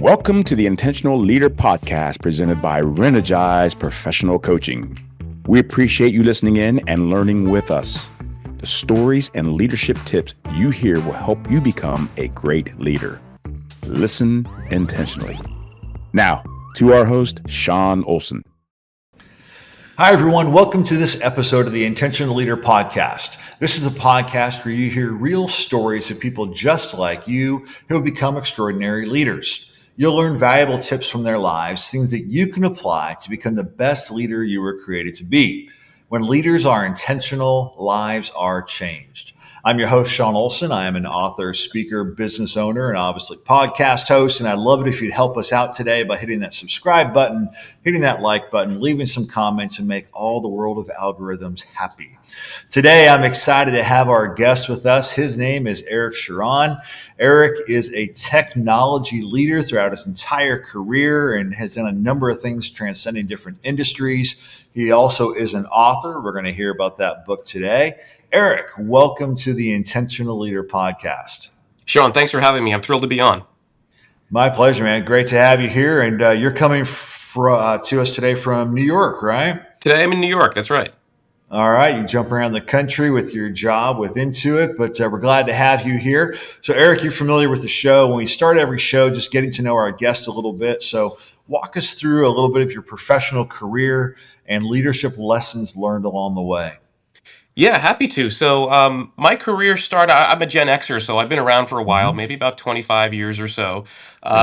Welcome to the Intentional Leader Podcast presented by Reenergize Professional Coaching. We appreciate you listening in and learning with us. The stories and leadership tips you hear will help you become a great leader. Listen intentionally. Now, to our host, Sean Olson. Hi, everyone. Welcome to this episode of the Intentional Leader Podcast. This is a podcast where you hear real stories of people just like you who have become extraordinary leaders. You'll learn valuable tips from their lives, things that you can apply to become the best leader you were created to be. When leaders are intentional, lives are changed. I'm your host, Sean Olson. I am an author, speaker, business owner, and obviously podcast host. And I'd love it if you'd help us out today by hitting that subscribe button, hitting that like button, leaving some comments, and make all the world of algorithms happy. Today, I'm excited to have our guest with us. His name is Eric Charran. Eric is a technology leader throughout his entire career and has done a number of things transcending different industries. He also is an author. We're going to hear about that book today. Eric, welcome to the Intentional Leader Podcast. Sean, thanks for having me. I'm thrilled to be on. My pleasure, man. Great to have you here. And you're coming to us today from New York, right? Today I'm in New York. That's right. All right. You jump around the country with your job with Intuit, but we're glad to have you here. So, Eric, you're familiar with the show. When we start every show, just getting to know our guest a little bit. So walk us through a little bit of your professional career and leadership lessons learned along the way. Yeah, happy to. So my career started, I'm a Gen Xer, so I've been around for a while, maybe about 25 years or so,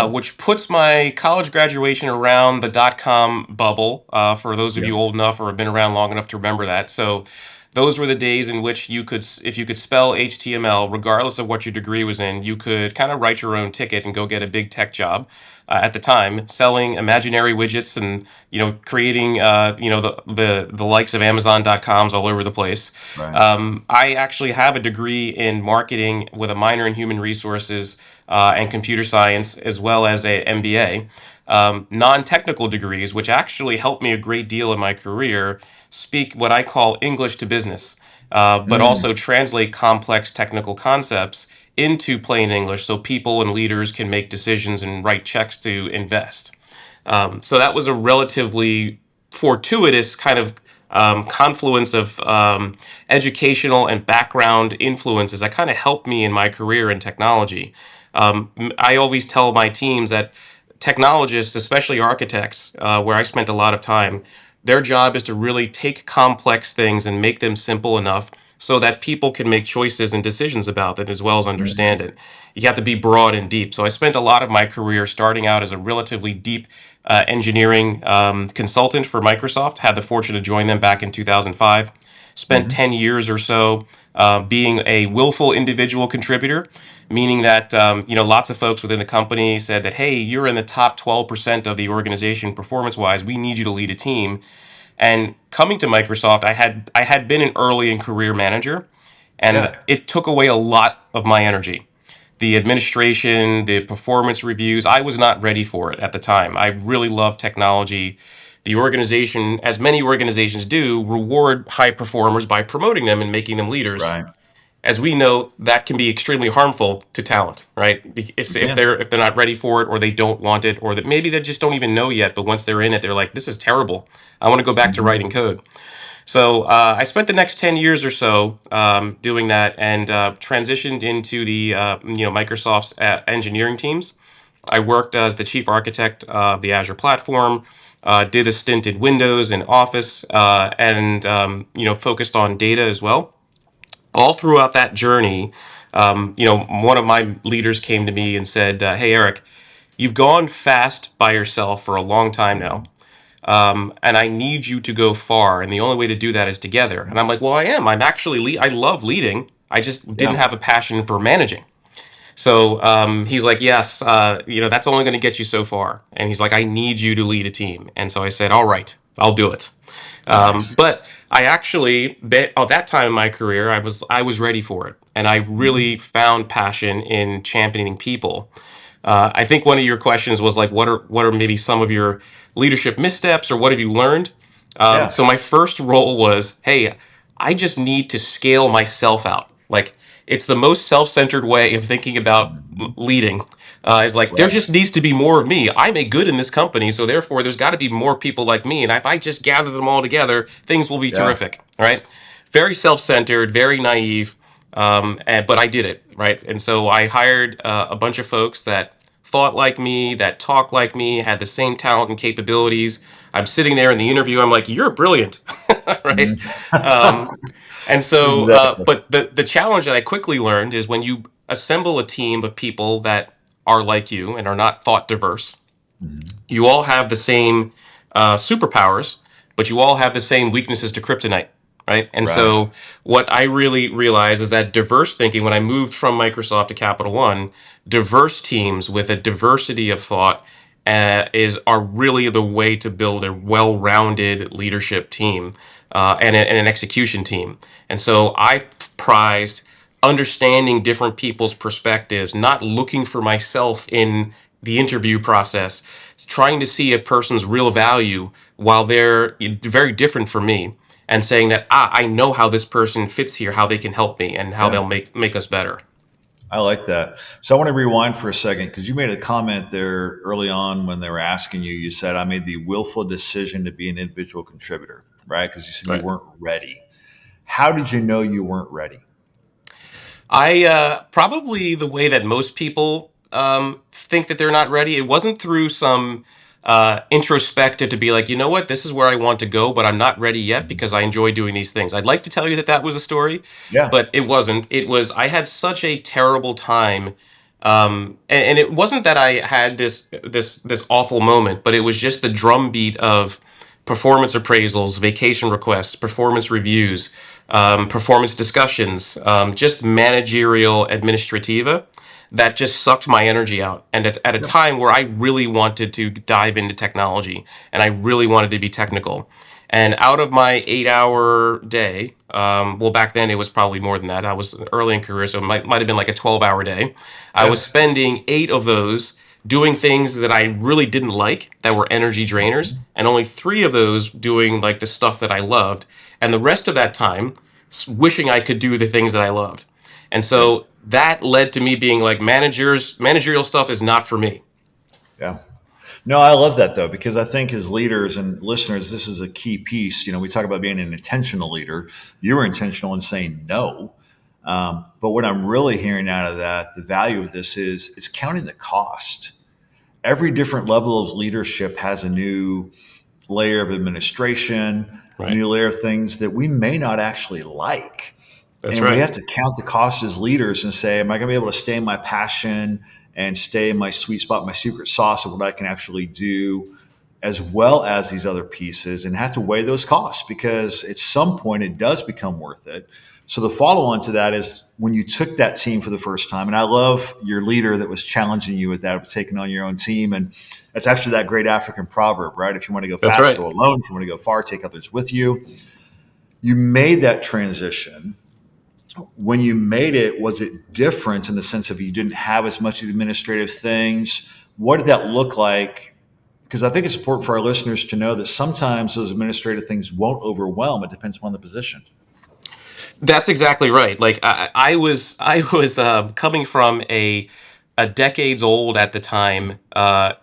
which puts my college graduation around the dot-com bubble, for those of you old enough or have been around long enough to remember that. So those were the days in which you could, if you could spell HTML, regardless of what your degree was in, you could kind of write your own ticket and go get a big tech job. At the time, selling imaginary widgets and creating the likes of Amazon.coms all over the place. Right. I actually have a degree in marketing with a minor in human resources and computer science, as well as a MBA. Non-technical degrees, which actually helped me a great deal in my career, speak what I call English to business, but also translate complex technical concepts into plain English so people and leaders can make decisions and write checks to invest. So that was a relatively fortuitous kind of confluence of educational and background influences that kind of helped me in my career in technology. I always tell my teams that technologists, especially architects, where I spent a lot of time, their job is to really take complex things and make them simple enough so that people can make choices and decisions about them as well as understand it. You have to be broad and deep. So I spent a lot of my career starting out as a relatively deep engineering consultant for Microsoft. Had the fortune to join them back in 2005. Spent 10 years or so being a willful individual contributor, meaning that lots of folks within the company said that, hey, you're in the top 12% of the organization performance-wise. We need you to lead a team. And coming to Microsoft, I had been an early in career manager, and it took away a lot of my energy. The administration, the performance reviews, I was not ready for it at the time. I really love technology. The organization, as many organizations do, reward high performers by promoting them and making them leaders. Right. As we know, that can be extremely harmful to talent, right? If they're not ready for it, or they don't want it, or that maybe they just don't even know yet, but once they're in it, they're like, this is terrible. I want to go back to writing code. So I spent the next 10 years or so doing that, and transitioned into the Microsoft's engineering teams. I worked as the chief architect of the Azure platform, did a stint in Windows and Office, and focused on data as well. All throughout that journey, one of my leaders came to me and said, hey, Eric, you've gone fast by yourself for a long time now. And I need you to go far. And the only way to do that is together. And I'm like, well, I am. I'm actually, I love leading. I just didn't have a passion for managing. So he's like, yes, that's only going to get you so far. And he's like, I need you to lead a team. And so I said, all right, I'll do it. But I actually, at that time in my career, I was ready for it. And I really found passion in championing people. I think one of your questions was like, what are maybe some of your leadership missteps, or what have you learned? So my first role was, hey, I just need to scale myself out. Like, it's the most self-centered way of thinking about Mhm. leading. Is like, there Right. just needs to be more of me. I make good in this company, so therefore there's got to be more people like me. And if I just gather them all together, things will be Yeah. terrific, right? Very self-centered, very naive, but I did it, right? And so I hired a bunch of folks that thought like me, that talked like me, had the same talent and capabilities. I'm sitting there in the interview. I'm like, "You're brilliant," right? Mhm. Um, and so, Exactly. but the challenge that I quickly learned is when you assemble a team of people that are like you and are not thought diverse, Mhm. you all have the same superpowers, but you all have the same weaknesses to kryptonite, right? And Right. so, what I really realized is that diverse thinking, when I moved from Microsoft to Capital One, diverse teams with a diversity of thought are really the way to build a well-rounded leadership team and an execution team. And so, I prized understanding different people's perspectives, not looking for myself in the interview process, trying to see a person's real value while they're very different from me, and saying that I know how this person fits here, how they can help me, and how Yeah. they'll make us better. I like that. So I want to rewind for a second because you made a comment there early on when they were asking you. You said, I made the willful decision to be an individual contributor, right? Because you said you Right. weren't ready. How did you know you weren't ready? I probably the way that most people think that they're not ready. It wasn't through some introspective to be like, you know what, this is where I want to go, but I'm not ready yet Mhm. because I enjoy doing these things. I'd like to tell you that that was a story, Yeah. but it wasn't. It was I had such a terrible time, and it wasn't that I had this awful moment, but it was just the drumbeat of performance appraisals, vacation requests, performance reviews, performance discussions, just managerial administrativa that just sucked my energy out. And at a Yeah. time where I really wanted to dive into technology and I really wanted to be technical. And out of my 8 hour day, well, back then it was probably more than that. I was early in career, so it might have been like a 12-hour day. I was Yeah. spending 8 of those doing things that I really didn't like that were energy drainers, Mhm. and only 3 of those doing like the stuff that I loved, and the rest of that time wishing I could do the things that I loved. And Yeah. so that led to me being like managerial stuff is not for me. Yeah. No, I love that though, because I think as leaders and listeners, this is a key piece. You know, we talk about being an intentional leader. You were intentional in saying no. But what I'm really hearing out of that, the value of this is it's counting the cost. Every different level of leadership has a new layer of administration, a Right. new layer of things that we may not actually like. That's And we right. have to count the cost as leaders and say, am I going to be able to stay in my passion and stay in my sweet spot, my secret sauce of what I can actually do, as well as these other pieces, and have to weigh those costs because at some point it does become worth it. So the follow on to that is when you took that team for the first time, and I love your leader that was challenging you with that, of taking on your own team. And that's actually that great African proverb, right? If you want to go That's fast, right. go alone. If you want to go far, take others with you. You made that transition. When you made it, was it different in the sense of you didn't have as much of the administrative things? What did that look like? Because I think it's important for our listeners to know that sometimes those administrative things won't overwhelm. It depends upon the position. That's exactly right. Like I was coming from a decades old at the time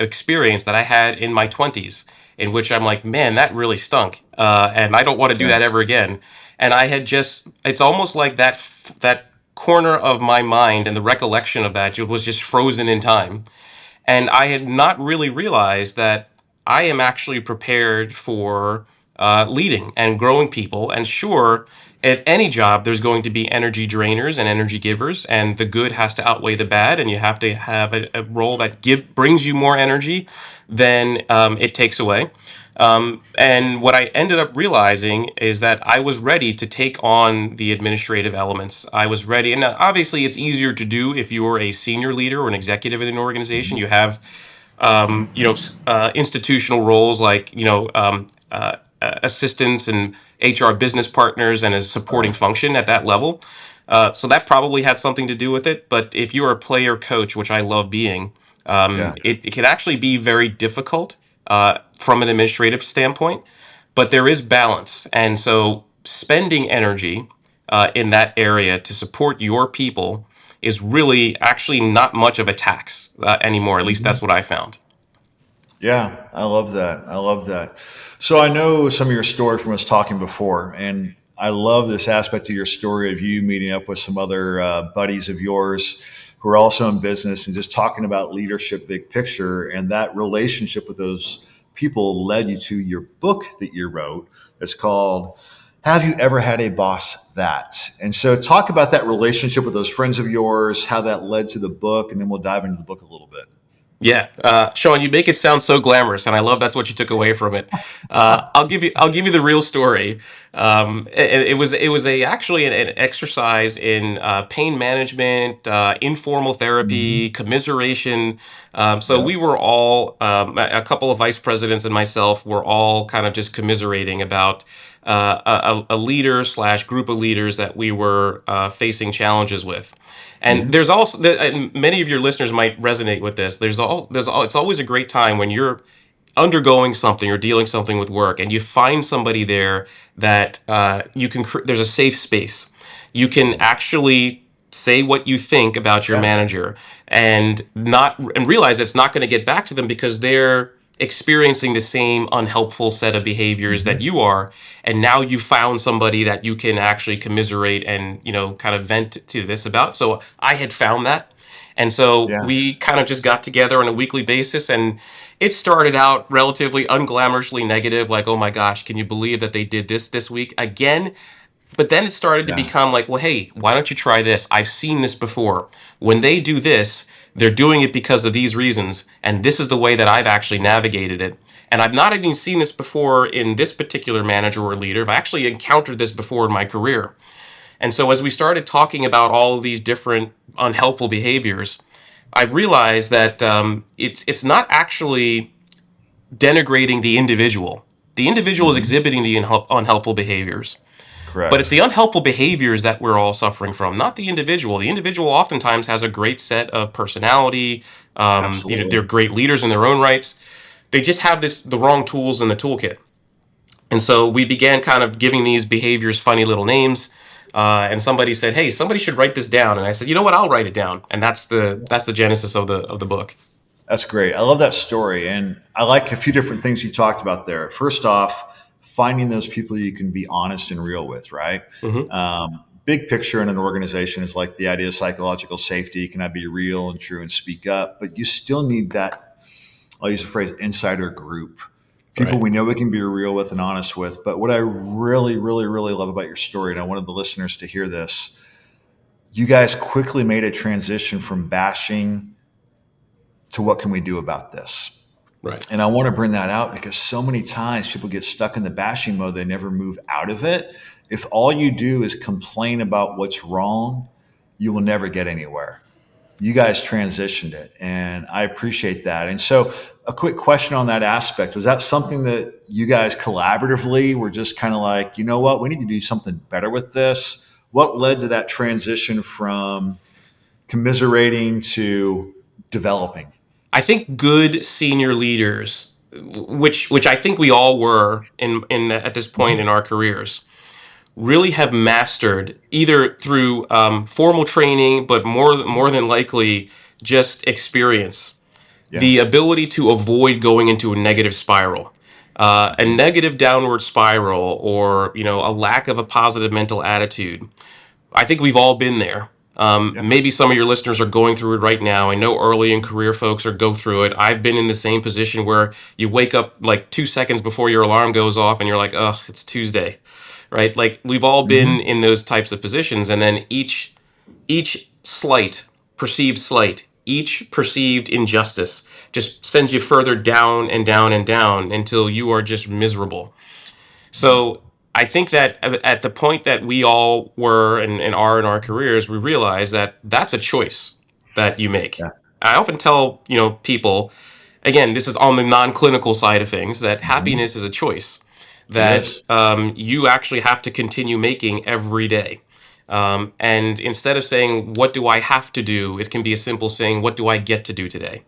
experience that I had in my 20s, in which I'm like, man, that really stunk, and I don't want to do Yeah. that ever again. And I had just, it's almost like that corner of my mind and the recollection of that was just frozen in time. And I had not really realized that I am actually prepared for leading and growing people. And sure, at any job, there's going to be energy drainers and energy givers, and the good has to outweigh the bad, and you have to have a role that brings you more energy than it takes away. And what I ended up realizing is that I was ready to take on the administrative elements. I was ready, and obviously, it's easier to do if you're a senior leader or an executive in an organization. Mhm. You have, institutional roles like assistants and HR business partners and a supporting Right. function at that level. So that probably had something to do with it. But if you're a player coach, which I love being, Yeah. it can actually be very difficult from an administrative standpoint, but there is balance. And so spending energy in that area to support your people is really actually not much of a tax anymore. At least that's what I found. Yeah, I love that. I love that. So I know some of your story from us talking before, and I love this aspect of your story of you meeting up with some other buddies of yours who are also in business and just talking about leadership, big picture, and that relationship with those people led you to your book that you wrote. It's called "Have You Ever Had a Boss That?" And so talk about that relationship with those friends of yours, how that led to the book, and then we'll dive into the book a little bit. Yeah, Sean, you make it sound so glamorous, and I love that's what you took away from it. I'll give you the real story. It was a actually an exercise in pain management, informal therapy, Mhm. commiseration. So Yeah. we were all a couple of vice presidents and myself were all kind of just commiserating about a leader slash group of leaders that we were facing challenges with. And Mhm. there's also, and many of your listeners might resonate with this. It's always a great time when you're undergoing something or dealing something with work, and you find somebody there that there's a safe space. You can actually say what you think about your Yeah. manager and realize it's not going to get back to them because they're experiencing the same unhelpful set of behaviors that Mhm. you are, and now you found somebody that you can actually commiserate and kind of vent to this about. So I had found that, and so Yeah. we kind of just got together on a weekly basis, and it started out relatively unglamorously negative, like, oh my gosh, can you believe that they did this week again? But then it started to Yeah. become like, well, hey, why don't you try this? I've seen this before. When they do this, they're doing it because of these reasons, and this is the way that I've actually navigated it. And I've not even seen this before in this particular manager or leader. I've actually encountered this before in my career. And so as we started talking about all of these different unhelpful behaviors, I realized that it's not actually denigrating the individual. The individual is Mhm. exhibiting the unhelpful behaviors, but it's Correct. the unhelpful behaviors that we're all suffering from, not the individual. The individual oftentimes has a great set of personality. They're Absolutely. great leaders in their own rights. They just have the wrong tools in the toolkit. And so we began kind of giving these behaviors funny little names. And somebody said, "Hey, somebody should write this down." And I said, "You know what? I'll write it down." And that's the genesis of the book. That's great. I love that story. And I like a few different things you talked about there. First off, finding those people you can be honest and real with, right? Hmm. Big picture in an organization is like the idea of psychological safety. Can I be real and true and speak up? But you still need that, I'll use the phrase insider group. People Right. we know we can be real with and honest with. But what I really, really, really love about your story, and I wanted the listeners to hear this, you guys quickly made a transition from bashing to what can we do about this? Right. And I want to bring that out because so many times people get stuck in the bashing mode, they never move out of it. If all you do is complain about what's wrong, you will never get anywhere. You guys transitioned it, and I appreciate that. And so, a quick question on that aspect, was that something that you guys collaboratively were just kind of like, you know what, we need to do something better with this? What led to that transition from commiserating to developing? I think good senior leaders, which I think we all were in at this point in our careers, really have mastered either through formal training, but more than likely just experience, Yeah. the ability to avoid going into a negative spiral. A Mhm. negative downward spiral, or a lack of a positive mental attitude. I think we've all been there. Yeah. Maybe some of your listeners are going through it right now. I know early in career folks are go through it. I've been in the same position where you wake up like 2 seconds before your alarm goes off and you're like, ugh, it's Tuesday, right? Like we've all been Mhm. in those types of positions. And then each perceived slight, each perceived injustice just sends you further down and down and down until you are just miserable. So I think that at the point that we all were and are in our careers, we realize that that's a choice that you make. Yeah. I often tell people, again, this is on the non-clinical side of things, that Mhm. happiness is a choice It that is. you actually have to continue making every day. And instead of saying, "What do I have to do?" it can be a simple saying, "What do I get to do today?"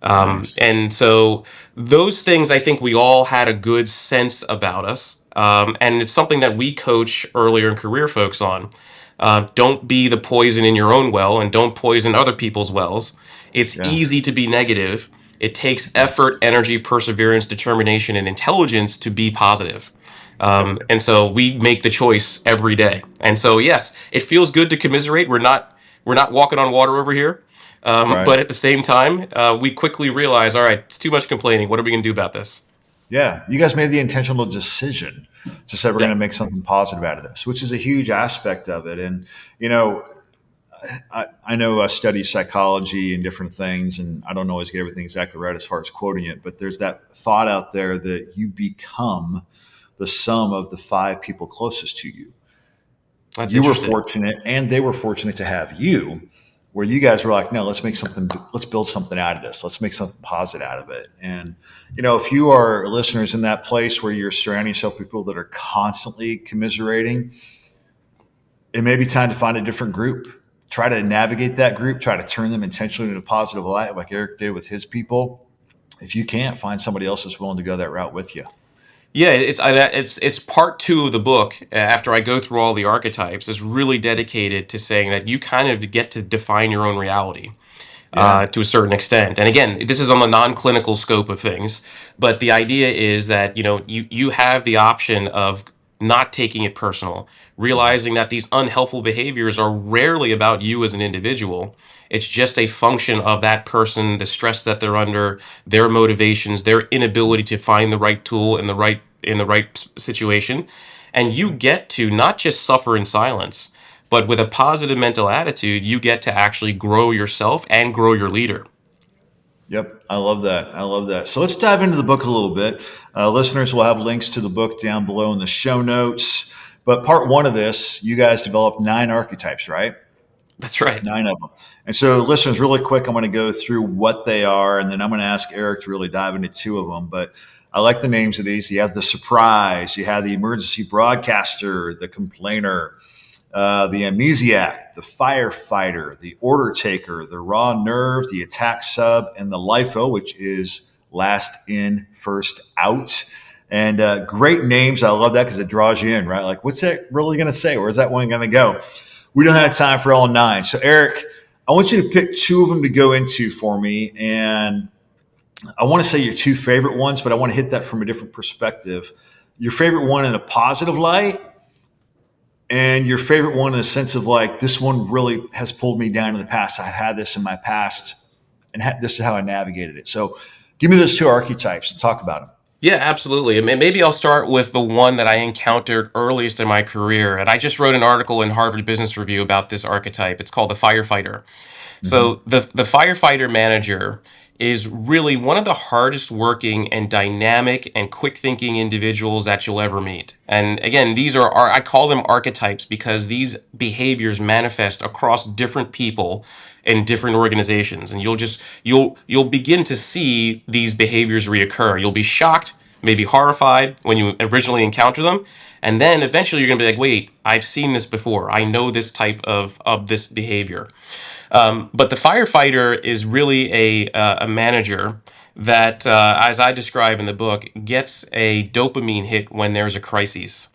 Nice. And so those things, I think we all had a good sense about us. And it's something that we coach earlier in career folks on. Don't be the poison in your own well and don't poison other people's wells. It's Yeah. easy to be negative. It takes effort, energy, perseverance, determination, and intelligence to be positive. And so we make the choice every day. And so, yes, it feels good to commiserate. We're not walking on water over here. Right. But at the same time, we quickly realize, all right, it's too much complaining. What are we going to do about this? Yeah. You guys made the intentional decision to say we're going Yeah, to make something positive out of this, which is a huge aspect of it. And, you know, I know I study psychology and different things, and I don't always get everything exactly right as far as quoting it, but there's that thought out there that you become the sum of the five people closest to you. that's You were interesting. fortunate and they were fortunate to have you, where you guys were like, no, let's build something out of this. Let's make something positive out of it. And, if you are listeners in that place where you're surrounding yourself with people that are constantly commiserating, it may be time to find a different group. Try to navigate that group, try to turn them intentionally into a positive light, like Eric did with his people. If you can't, find somebody else that's willing to go that route with you. Yeah, it's part two of the book. After I go through all the archetypes, is really dedicated to saying that you kind of get to define your own reality Yeah. to a certain extent. And again, this is on the non-clinical scope of things, but the idea is that you have the option of not taking it personal, realizing that these unhelpful behaviors are rarely about you as an individual. It's just a function of that person, the stress that they're under, their motivations, their inability to find the right tool in the right situation. And you get to not just suffer in silence, but with a positive mental attitude, you get to actually grow yourself and grow your leader. Yep. I love that. I love that. So let's dive into the book a little bit. Listeners will have links to the book down below in the show notes. But part one of this, you guys developed 9 archetypes, right? That's right. 9 of them. And so, listeners, really quick, I'm going to go through what they are, and then I'm going to ask Eric to really dive into 2 of them. But I like the names of these. You have the surprise, you have the emergency broadcaster, the complainer, the amnesiac, the firefighter, the order taker, the raw nerve, the attack sub, and the LIFO, which is last in, first out. And great names. I love that because it draws you in, right? Like, what's that really going to say? Where's that one going to go? We don't have time for all 9. So, Eric, I want you to pick 2 of them to go into for me. And I want to say your 2 favorite ones, but I want to hit that from a different perspective. Your favorite one in a positive light, and your favorite one in the sense of like, this one really has pulled me down in the past. I've had this in my past, and this is how I navigated it. So, give me those 2 archetypes and talk about them. Yeah, absolutely. Maybe I'll start with the one that I encountered earliest in my career. And I just wrote an article in Harvard Business Review about this archetype. It's called the firefighter. Mm-hmm. So the firefighter manager is really one of the hardest working and dynamic and quick thinking individuals that you'll ever meet. And again, these are I call them archetypes because these behaviors manifest across different people in different organizations, and you'll begin to see these behaviors reoccur. You'll be shocked, maybe horrified when you originally encounter them, and then eventually you're going to be like, wait, I've seen this before. I know this type of this behavior. But the firefighter is really a manager that, as I describe in the book, gets a dopamine hit when there's a crisis.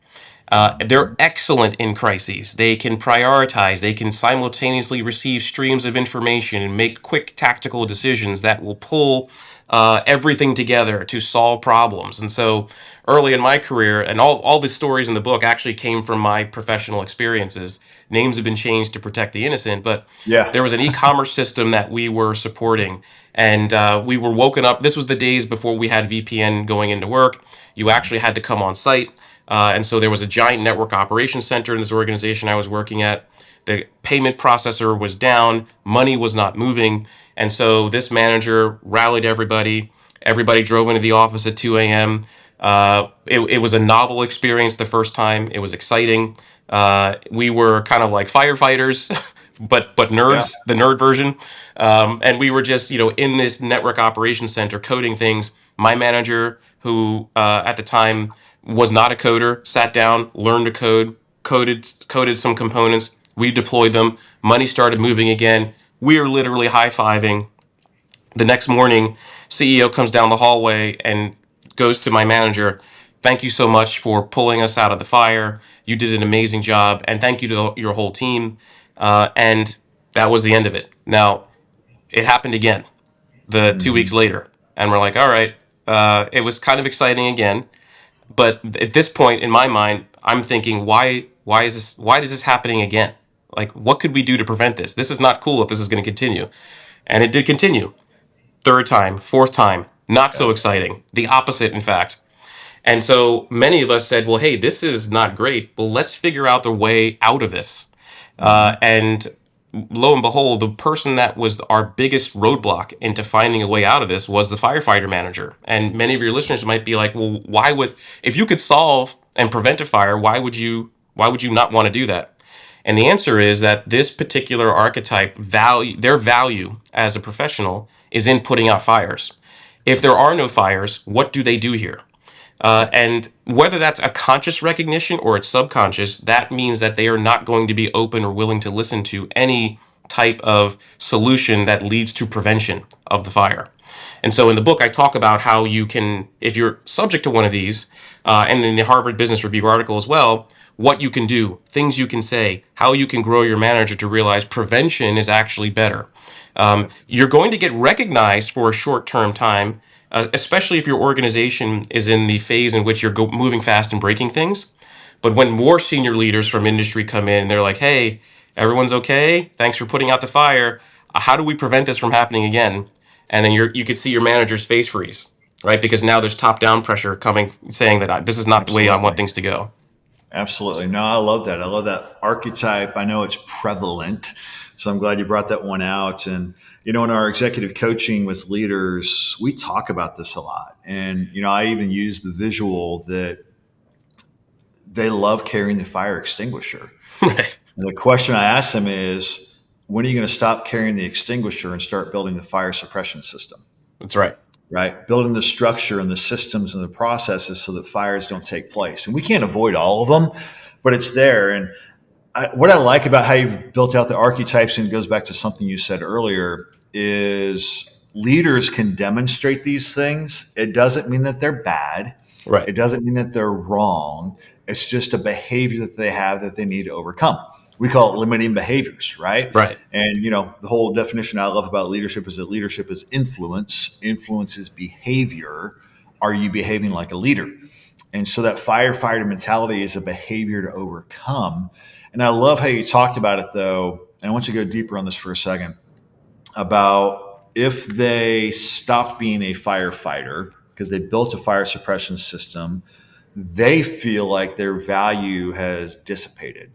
They're excellent in crises. They can prioritize. They can simultaneously receive streams of information and make quick tactical decisions that will pull everything together to solve problems. And so early in my career, and all the stories in the book actually came from my professional experiences. Names have been changed to protect the innocent, but Yeah. there was an e-commerce system that we were supporting, and we were woken up. This was the days before we had VPN going into work. You actually had to come on site. And so there was a giant network operations center in this organization I was working at. The payment processor was down, money was not moving. And so this manager rallied everybody. Everybody drove into the office at 2 a.m. It was a novel experience the first time. It was exciting. We were kind of like firefighters, but Yeah. nerds, the nerd version. And we were just, in this network operations center coding things. My manager, who at the time was not a coder, sat down, learned to coded some components. We deployed them. Money started moving again. We are literally high-fiving. The next morning, CEO comes down the hallway and goes to my manager. Thank you so much for pulling us out of the fire. You did an amazing job, and thank you to your whole team. And that was the end of it. Now, it happened again the 2 weeks Hmm. later, and we're like, all right, it was kind of exciting again. But at this point in my mind, I'm thinking, why is this happening again? Like, what could we do to prevent this? This is not cool if this is going to continue. And it did continue. Third time, fourth time, not so Yeah. exciting. The opposite, in fact. And so many of us said, well, hey, this is not great. Well, let's figure out the way out of this. Hmm. And lo and behold, the person that was our biggest roadblock into finding a way out of this was the firefighter manager. And many of your listeners might be like, well, if you could solve and prevent a fire, why would you not want to do that? And the answer is that this particular archetype their value as a professional is in putting out fires. If there are no fires, what do they do here? And whether that's a conscious recognition or it's subconscious, that means that they are not going to be open or willing to listen to any type of solution that leads to prevention of the fire. And so in the book, I talk about how you can, if you're subject to one of these, and in the Harvard Business Review article as well, what you can do, things you can say, how you can grow your manager to realize prevention is actually better. You're going to get recognized for a short term time, especially if your organization is in the phase in which you're moving fast and breaking things. But when more senior leaders from industry come in and they're like, hey, everyone's okay. Thanks for putting out the fire. How do we prevent this from happening again? And then you could see your manager's face freeze, right? Because now there's top down pressure coming saying that this is not the way I want Absolutely. things to go. Absolutely. No, I love that. I love that archetype. I know it's prevalent. So I'm glad you brought that one out. And, in our executive coaching with leaders, we talk about this a lot. And, I even use the visual that they love carrying the fire extinguisher. Right. And the question I ask them is, when are you going to stop carrying the extinguisher and start building the fire suppression system? That's right. Right? Building the structure and the systems and the processes so that fires don't take place. And we can't avoid all of them, but it's there. And what I like about how you've built out the archetypes, and it goes back to something you said earlier, is leaders can demonstrate these things. It doesn't mean that they're bad. Right. It doesn't mean that they're wrong. It's just a behavior that they have that they need to overcome. We call it limiting behaviors, right? Right. And, the whole definition I love about leadership is that leadership is influence. Influence is behavior. Are you behaving like a leader? And so that firefighter mentality is a behavior to overcome. And I love how you talked about it, though. And I want you to go deeper on this for a second about if they stopped being a firefighter because they built a fire suppression system, they feel like their value has dissipated.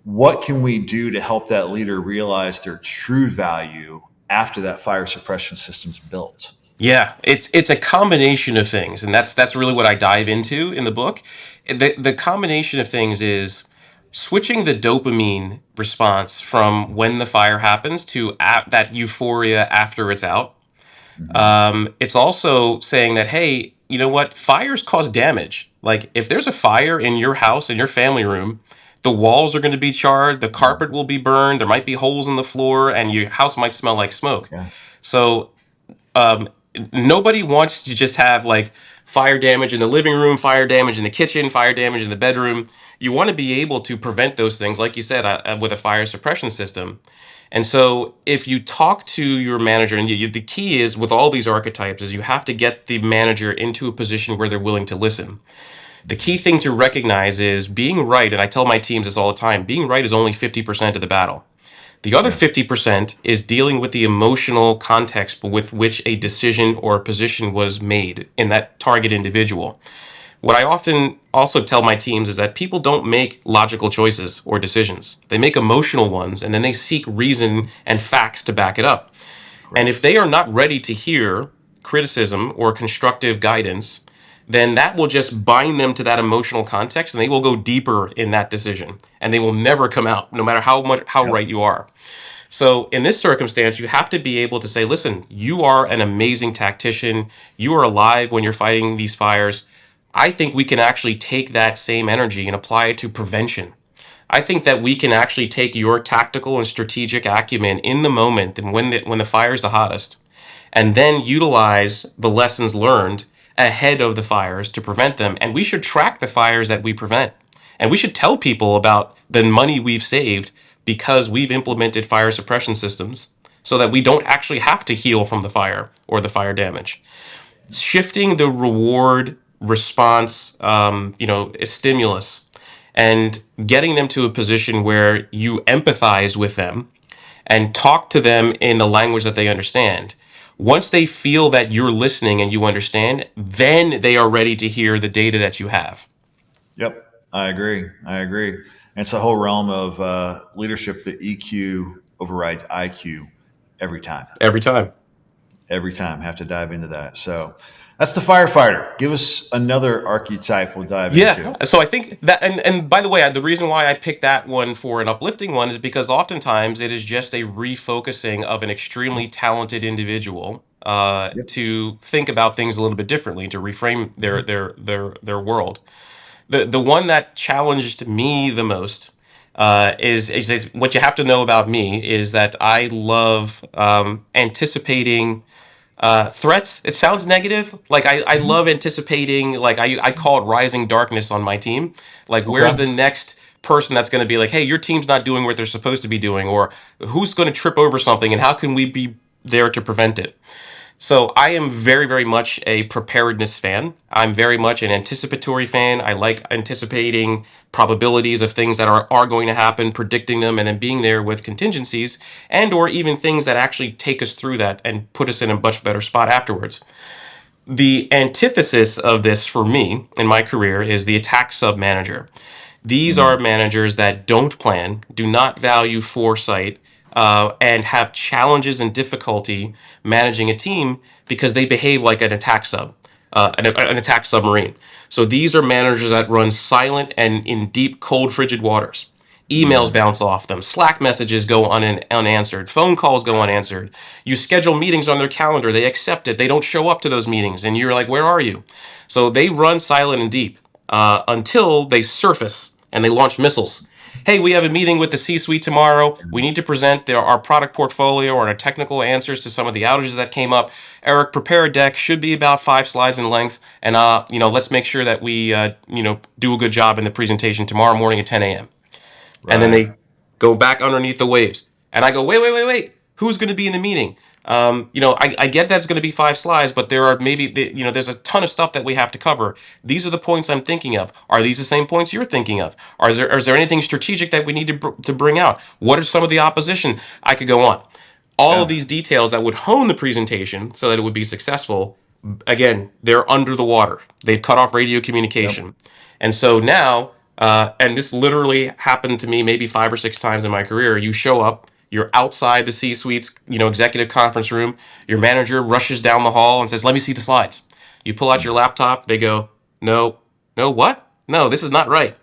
What can we do to help that leader realize their true value after that fire suppression system's built? Yeah, it's a combination of things, and that's really what I dive into in the book. The combination of things is switching the dopamine response from when the fire happens to that euphoria after it's out. Mm-hmm. It's also saying that, hey, you know what? Fires cause damage. Like if there's a fire in your house, in your family room, the walls are going to be charred, the carpet will be burned, there might be holes in the floor, and your house might smell like smoke. Yeah. So um, nobody wants to just have like fire damage in the living room, fire damage in the kitchen, fire damage in the bedroom. You want to be able to prevent those things, like you said, with a fire suppression system. And so, if you talk to your manager, and the key is with all these archetypes, is you have to get the manager into a position where they're willing to listen. The key thing to recognize is being right, and I tell my teams this all the time, being right is only 50% of the battle. The other Yeah. 50% is dealing with the emotional context with which a decision or a position was made in that target individual. What I often also tell my teams is that people don't make logical choices or decisions. They make emotional ones, and then they seek reason and facts to back it up. And if Correct. they are not ready to hear criticism or constructive guidance, then that will just bind them to that emotional context, and they will go deeper in that decision, and they will never come out, no matter how Yep. right you are. So in this circumstance, you have to be able to say, listen, you are an amazing tactician. You are alive when you're fighting these fires. I think we can actually take that same energy and apply it to prevention. I think that we can actually take your tactical and strategic acumen in the moment and when the fire is the hottest, and then utilize the lessons learned ahead of the fires to prevent them. And we should track the fires that we prevent. And we should tell people about the money we've saved because we've implemented fire suppression systems so that we don't actually have to heal from the fire or the fire damage. Shifting the reward response, stimulus, and getting them to a position where you empathize with them and talk to them in the language that they understand. Once they feel that you're listening and you understand, then they are ready to hear the data that you have. Yep, I agree. And it's the whole realm of leadership that EQ overrides IQ every time. Every time. Every time. Have to dive into that. So that's the firefighter. Give us another archetype we'll dive into. Yeah. So I think that, and by the way, the reason why I picked that one for an uplifting one is because oftentimes it is just a refocusing of an extremely talented individual Yep. to think about things a little bit differently, to reframe their world. The one that challenged me the most is what you have to know about me is that I love anticipating threats. It sounds negative. Like I love anticipating, like I call it rising darkness on my team. Like where's Okay. the next person that's going to be like, hey, your team's not doing what they're supposed to be doing, or who's going to trip over something and how can we be there to prevent it? So I am very, very much a preparedness fan. I'm very much an anticipatory fan. I like anticipating probabilities of things that are going to happen, predicting them, and then being there with contingencies and or even things that actually take us through that and put us in a much better spot afterwards. The antithesis of this for me in my career is the attack sub manager. These are Mm. managers that don't plan, do not value foresight, and have challenges and difficulty managing a team because they behave like an attack sub, an attack submarine. So these are managers that run silent and in deep, cold, frigid waters. Emails Mm. bounce off them. Slack messages go unanswered. Phone calls go unanswered. You schedule meetings on their calendar. They accept it. They don't show up to those meetings. And you're like, where are you? So they run silent and deep until they surface and they launch missiles. Hey, we have a meeting with the C-suite tomorrow. We need to present our product portfolio or our technical answers to some of the outages that came up. Eric, prepare a deck. Should be about 5 slides in length, and let's make sure that we do a good job in the presentation tomorrow morning at 10 a.m. And then Right. they go back underneath the waves. And I go, wait. Who's going to be in the meeting? I get that's going to be 5 slides, but there are there's a ton of stuff that we have to cover. These are the points I'm thinking of. Are these the same points you're thinking of? Is there anything strategic that we need to bring out? What are some of the opposition? I could go on. All of Yeah. these details that would hone the presentation so that it would be successful. Again, they're under the water. They've cut off radio Yep. communication. And so now, and this literally happened to me maybe 5 or 6 times in my career, you show up, you're outside the C-suite's, executive conference room, your manager rushes down the hall and says, let me see the slides. You pull out your laptop, they go, no, no, what? No, this is not right.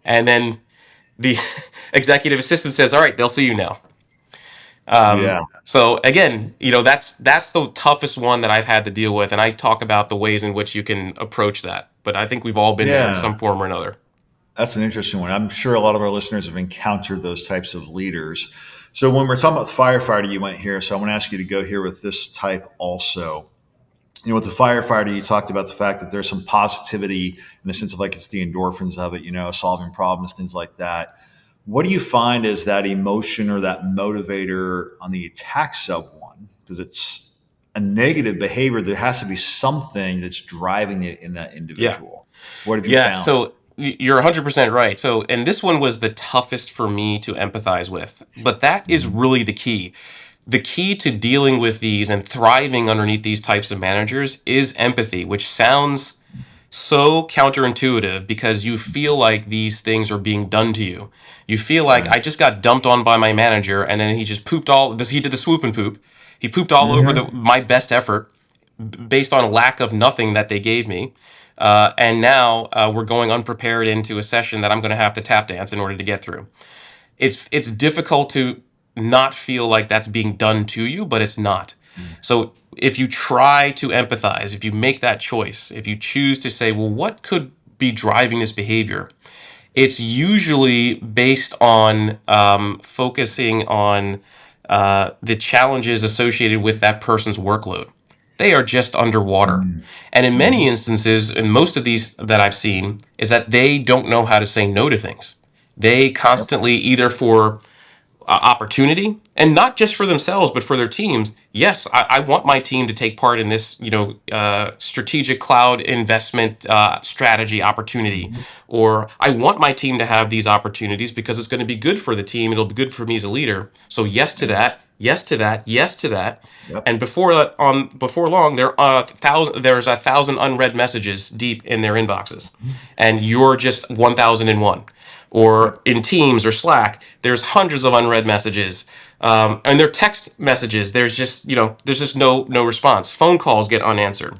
And then the executive assistant says, all right, they'll see you now. Yeah. So again, that's the toughest one that I've had to deal with, and I talk about the ways in which you can approach that. But I think we've all been there in Yeah. some form or another. That's an interesting one. I'm sure a lot of our listeners have encountered those types of leaders. So when we're talking about firefighter, you might hear. So I want to ask you to go here with this type also. With the firefighter, you talked about the fact that there's some positivity in the sense of like it's the endorphins of it, solving problems, things like that. What do you find is that emotion or that motivator on the attack sub one? Because it's a negative behavior. There has to be something that's driving it in that Yeah. individual. What have you Yeah, found? so you're 100% right. So, and this one was the toughest for me to empathize with, but that is Mhm. really the key. The key to dealing with these and thriving underneath these types of managers is empathy, which sounds so counterintuitive because you feel like these things are being done to you. You feel like Right. I just got dumped on by my manager and then he just pooped all this. He did the swoop and poop. He pooped all over Mhm. my best effort based on a lack of nothing that they gave me. And now we're going unprepared into a session that I'm going to have to tap dance in order to get through. It's difficult to not feel like that's being done to you, but it's not. So if you try to empathize, if you make that choice, if you choose to say, well, what could be driving this behavior? It's usually based on focusing on the challenges associated with that person's workload. they are just underwater. And in many Mm-hmm. instances, in most of these that I've seen, is that they don't know how to say no to things. They Yep. constantly, either for opportunity, and not just for themselves but for their teams. Yes, I want my team to take part in this, strategic cloud investment strategy opportunity, Mm-hmm. or I want my team to have these opportunities because it's going to be good for the team. It'll be good for me as a leader. So yes to Yeah. that. Yes to that. Yes to that. Yep. And before long, there's 1,000 unread messages deep in their inboxes, and you're just 1,001. Or Yep. in Teams or Slack, there's hundreds of unread messages, and they're text messages. There's just no response. Phone calls get unanswered,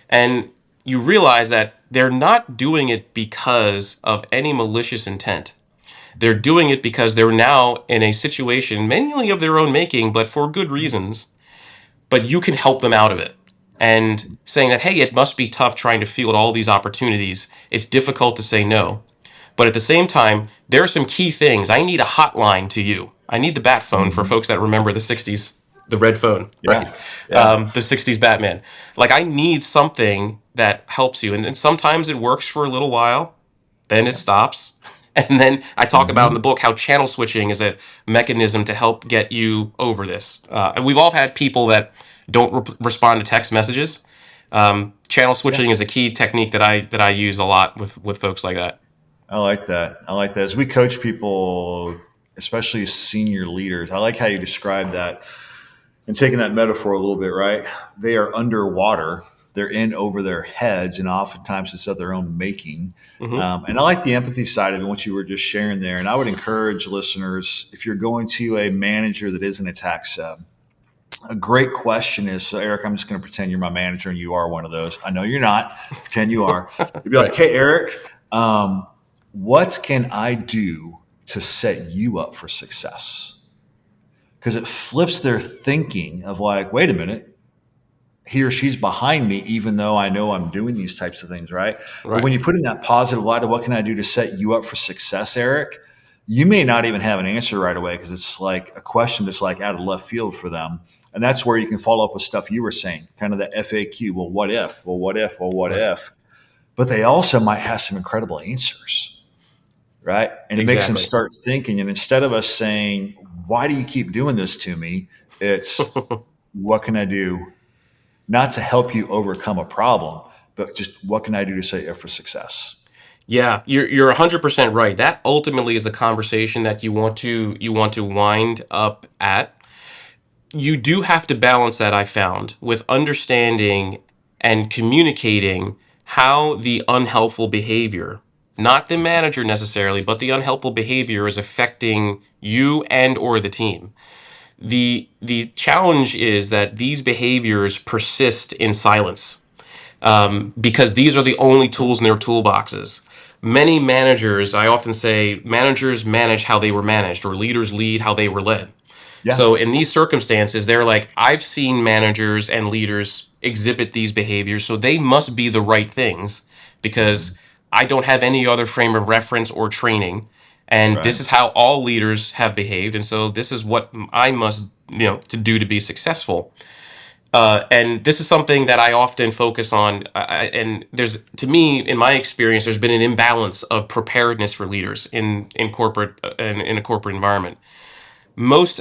and you realize that they're not doing it because of any malicious intent. They're doing it because they're now in a situation, mainly of their own making, but for good reasons. But you can help them out of it. And saying that, hey, it must be tough trying to field all these opportunities. It's difficult to say no. But at the same time, there are some key things. I need a hotline to you. I need the bat phone for Mm-hmm. folks that remember the 60s, the red phone, right? Yeah. Yeah. The 60s Batman. Like, I need something that helps you. And sometimes it works for a little while, then it Yep. stops. And then I talk about in the Mm-hmm. book how channel switching is a mechanism to help get you over this. And we've all had people that don't respond to text messages. Channel Yeah. switching is a key technique that I use a lot with folks like that. I like that. I like that. As we coach people, especially senior leaders, I like how you describe that and taking that metaphor a little bit, right? They are underwater. They're in over their heads, and oftentimes it's of their own making. Hmm. And I like the empathy side of it, what you were just sharing there. And I would encourage listeners, if you're going to a manager that is in a tech sub, a great question is, so Eric, I'm just going to pretend you're my manager and you are one of those. I know you're not. Pretend you are. You'd be like, Right. hey, Eric, what can I do to set you up for success? Because it flips their thinking of like, wait a minute, he or she's behind me, even though I know I'm doing these types of things, right? But Right. when you put in that positive light of what can I do to set you up for success, Eric, you may not even have an answer right away because it's like a question that's like out of left field for them. And that's where you can follow up with stuff you were saying, kind of the FAQ. Well, what if? Well, what if? Well, what Right. if? But they also might have some incredible answers, right? And it makes them Exactly. start thinking. And instead of us saying, why do you keep doing this to me? It's, what can I do not to help you overcome a problem, but just what can I do to set you up for success? Yeah, you're 100% right. That ultimately is a conversation that you want to wind up at. You do have to balance that, I found, with understanding and communicating how the unhelpful behavior, not the manager necessarily, but the unhelpful behavior is affecting you and or the team. The challenge is that these behaviors persist in silence, because these are the only tools in their toolboxes. Many managers, I often say, managers manage how they were managed, or leaders lead how they were led. Yeah. So in these circumstances, they're like, I've seen managers and leaders exhibit these behaviors, so they must be the right things Mhm. because I don't have any other frame of reference or training. And this Right. is how all leaders have behaved. And so this is what I must, to do to be successful. And this is something that I often focus on. And to me, in my experience, there's been an imbalance of preparedness for leaders in corporate, in a corporate environment. Most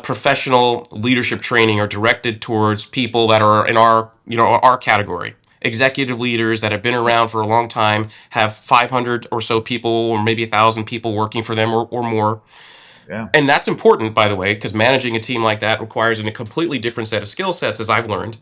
professional leadership training are directed towards people that are in our category. Executive leaders that have been around for a long time, have 500 or so people, or maybe 1,000 people working for them, or more. Yeah. And that's important, by the way, because managing a team like that requires a completely different set of skill sets, as I've learned.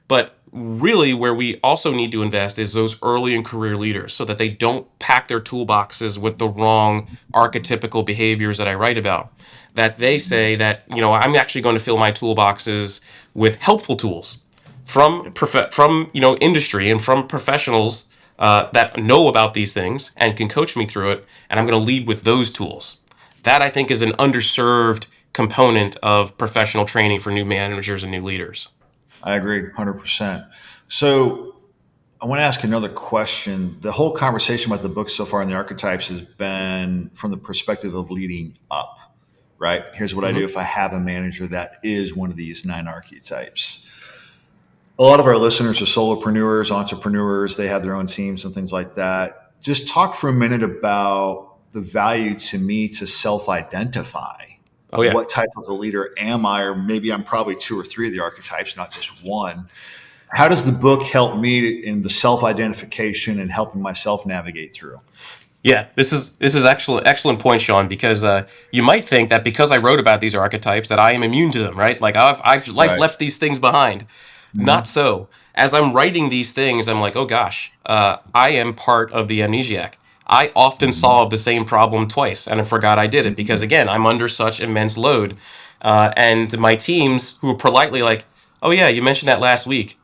But really, where we also need to invest is those early in career leaders, so that they don't pack their toolboxes with the wrong archetypical behaviors that I write about. That they say that, I'm actually going to fill my toolboxes with helpful tools from Yep. industry and from professionals that know about these things and can coach me through it. And I'm going to lead with those tools. That, I think, is an underserved component of professional training for new managers and new leaders. I agree 100%. So I want to ask another question. The whole conversation about the book so far and the archetypes has been from the perspective of leading up, right? Here's what I do Hmm. if I have a manager that is one of these 9 archetypes. A lot of our listeners are solopreneurs, entrepreneurs. They have their own teams and things like that. Just talk for a minute about the value to me to self-identify. Oh yeah. What type of a leader am I? Or maybe I'm probably two or three of the archetypes, not just one. How does the book help me in the self-identification and helping myself navigate through? Yeah, this is excellent point, Sean. Because you might think that because I wrote about these archetypes that I am immune to them, right? Like I've Right. left these things behind. Not Mm-hmm. so. As I'm writing these things, I'm like, oh gosh, I am part of the amnesiac. I often Mm-hmm. solve the same problem twice, and I forgot I did it because Mm-hmm. again, I'm under such immense load, and my teams who are politely like, oh yeah, you mentioned that last week.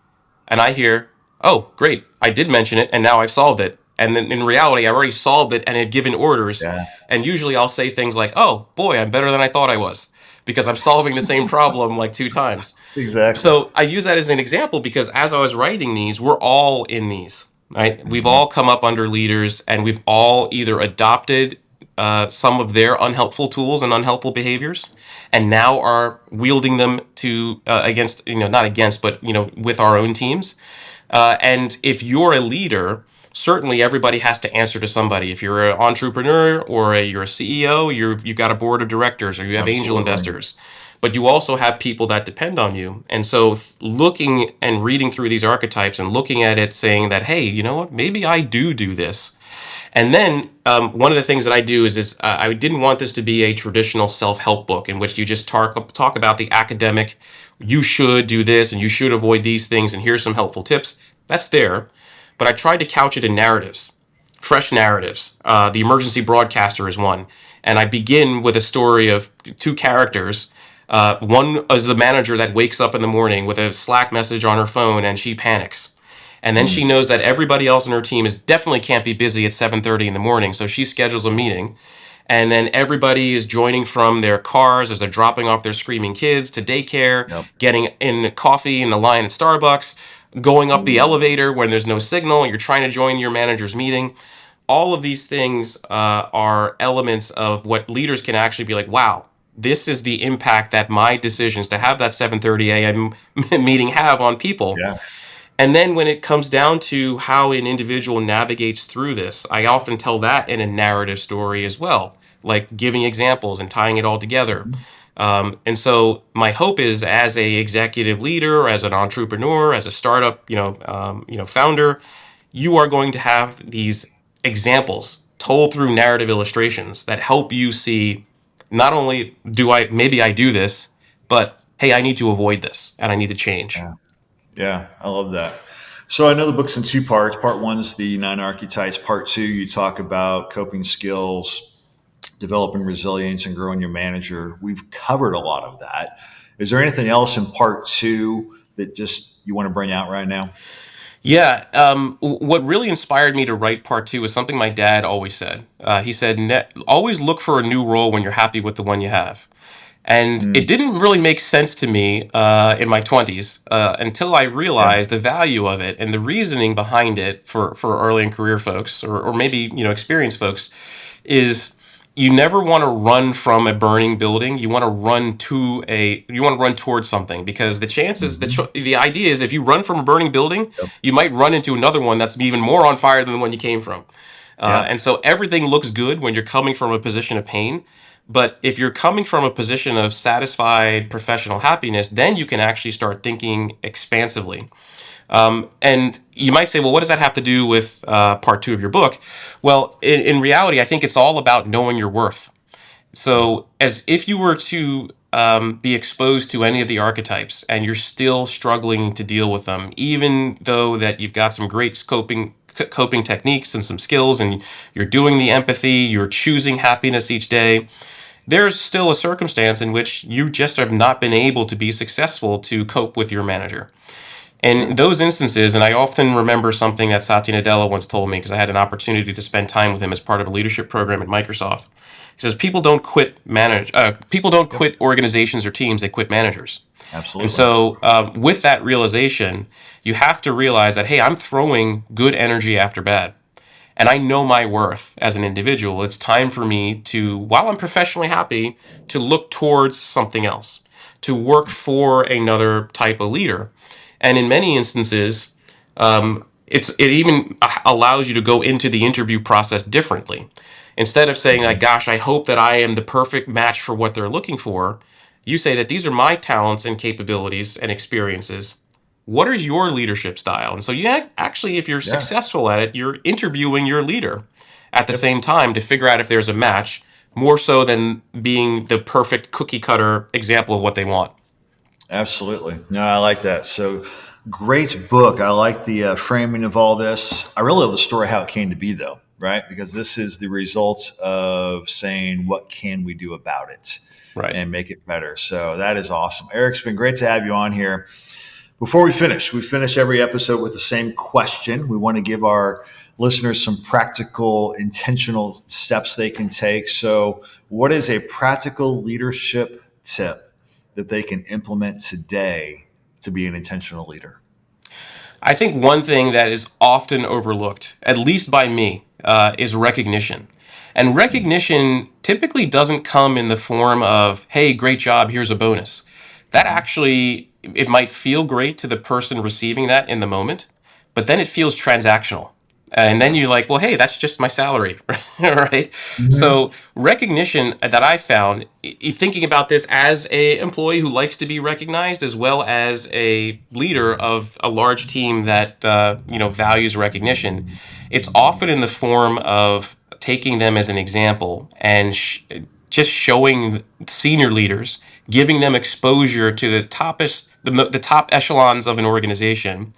And I hear, oh, great, I did mention it, and now I've solved it. And then in reality, I've already solved it and had given orders. Yeah. And usually I'll say things like, oh, boy, I'm better than I thought I was because I'm solving the same problem like two times. Exactly. So I use that as an example because as I was writing these, we're all in these, right? We've Mm-hmm. all come up under leaders and we've all either adopted some of their unhelpful tools and unhelpful behaviors and now are wielding them to against, not against, but, with our own teams. And if you're a leader, certainly everybody has to answer to somebody. If you're an entrepreneur or you're a CEO, you've got a board of directors or you have angel Absolutely. investors. But you also have people that depend on you. And so looking and reading through these archetypes and looking at it saying that, hey, you know what, maybe I do this. And then one of the things that I do is I didn't want this to be a traditional self-help book in which you just talk about the academic, you should do this and you should avoid these things and here's some helpful tips. That's there. But I tried to couch it in narratives, fresh narratives. The emergency broadcaster is one. And I begin with a story of two characters. One is the manager that wakes up in the morning with a Slack message on her phone and she panics. And then she Mm. knows that everybody else in her team is definitely can't be busy at 7:30 in the morning, so she schedules a meeting. And then everybody is joining from their cars as they're dropping off their screaming kids to daycare, Yep. getting in the coffee in the line at Starbucks, going up the elevator when there's no signal, and you're trying to join your manager's meeting. All of these things are elements of what leaders can actually be like, wow, this is the impact that my decisions to have that 7:30 a.m. meeting have on people. Yeah. And then when it comes down to how an individual navigates through this, I often tell that in a narrative story as well, like giving examples and tying it all together. Mhm. And so my hope is, as a executive leader, as an entrepreneur, as a startup, founder, you are going to have these examples told through narrative illustrations that help you see not only maybe I do this, but hey, I need to avoid this and I need to change. Yeah. Yeah. I love that. So I know the book's in two parts. Part one's the nine archetypes. Part two, you talk about coping skills, developing resilience, and growing your manager. We've covered a lot of that. Is there anything else in part two that just you want to bring out right now? Yeah. What really inspired me to write part two is something my dad always said. He said, always look for a new role when you're happy with the one you have. And Mm. it didn't really make sense to me in my 20s until I Yeah. realized the value of it and the reasoning behind it for early in career folks or maybe experienced folks is you never want to run from a burning building. You want to run towards something because the chances Hmm. the idea is if you run from a burning building, Yep. you might run into another one that's even more on fire than the one you came from. Yeah. And so everything looks good when you're coming from a position of pain. But if you're coming from a position of satisfied professional happiness, then you can actually start thinking expansively. And you might say, well, what does that have to do with part two of your book? Well, in reality, I think it's all about knowing your worth. Yep. So, as if you were to be exposed to any of the archetypes and you're still struggling to deal with them, even though that you've got some great coping techniques and some skills, and you're doing the empathy, you're choosing happiness each day, there's still a circumstance in which you just have not been able to be successful to cope with your manager. And in Sure. those instances, and I often remember something that Satya Nadella once told me because I had an opportunity to spend time with him as part of a leadership program at Microsoft. He says people don't Yep. quit organizations or teams; they quit managers. And Absolutely. so, with that realization, you have to realize that hey, I'm throwing good energy after bad, and I know my worth as an individual. It's time for me to, while I'm professionally happy, to look towards something else, to work for another type of leader. And in many instances, it even allows you to go into the interview process differently. Instead of saying like, gosh, I hope that I am the perfect match for what they're looking for, you say that these are my talents and capabilities and experiences. What is your leadership style? And so actually, if you're Yeah. successful at it, you're interviewing your leader at the Yep. same time to figure out if there's a match, more so than being the perfect cookie cutter example of what they want. Absolutely. No, I like that. So great book. I like the framing of all this. I really love the story, how it came to be, though, right? Because this is the result of saying, what can we do about it Right. and make it better? So that is awesome. Eric, it's been great to have you on here. Before we finish every episode with the same question. We want to give our listeners some practical, intentional steps they can take. So, what is a practical leadership tip that they can implement today to be an intentional leader? I think one thing that is often overlooked, at least by me, is recognition. And recognition typically doesn't come in the form of, hey, great job, here's a bonus. That actually, it might feel great to the person receiving that in the moment, but then it feels transactional. And then you're like, well, hey, that's just my salary, right? Mm-hmm. So recognition that I found, thinking about this as a employee who likes to be recognized, as well as a leader of a large team that values recognition, it's often in the form of taking them as an example and just showing senior leaders, giving them exposure to the top echelons of an organization,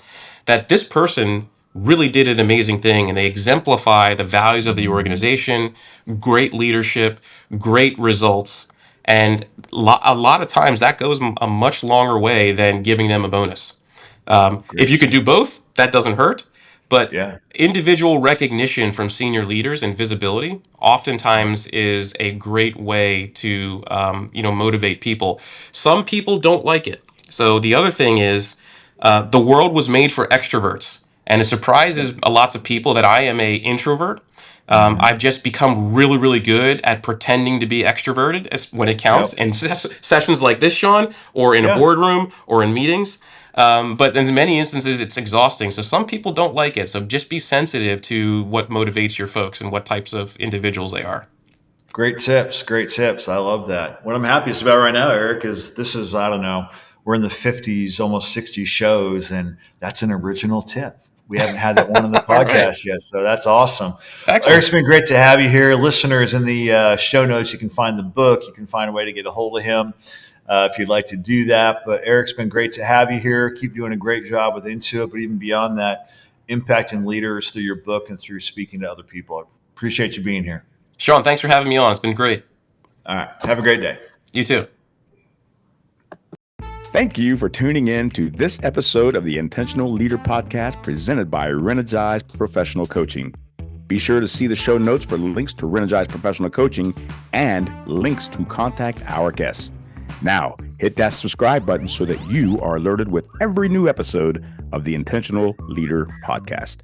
that this person really did an amazing thing and they exemplify the values of the organization, great leadership, great results. And a lot of times that goes a much longer way than giving them a bonus. If Great. you can do both, that doesn't hurt. But Yeah. individual recognition from senior leaders and visibility oftentimes is a great way to motivate people. Some people don't like it. So the other thing is, the world was made for extroverts, and it surprises lots of people that I am a introvert. Mm-hmm. I've just become really, really good at pretending to be extroverted when it counts Yep. in sessions like this, Sean, or in a Yeah. boardroom or in meetings. But in many instances, it's exhausting. So some people don't like it. So just be sensitive to what motivates your folks and what types of individuals they are. Great tips. Great tips. I love that. What I'm happiest about right now, Eric, is this is, I don't know, we're in the 50s, almost 60 shows, and that's an original tip. We haven't had that one on the All right. podcast yet. So that's awesome. Eric, Excellent. it's been great to have you here. Listeners, in the show notes, you can find the book. You can find a way to get a hold of him if you'd like to do that. But Eric's been great to have you here. Keep doing a great job with Intuit, but even beyond that, impacting leaders through your book and through speaking to other people. I appreciate you being here. Sean, thanks for having me on. It's been great. All right. Have a great day. You too. Thank you for tuning in to this episode of the Intentional Leader Podcast presented by Reenergize Professional Coaching. Be sure to see the show notes for links to Reenergize Professional Coaching and links to contact our guests. Now, hit that subscribe button so that you are alerted with every new episode of the Intentional Leader Podcast.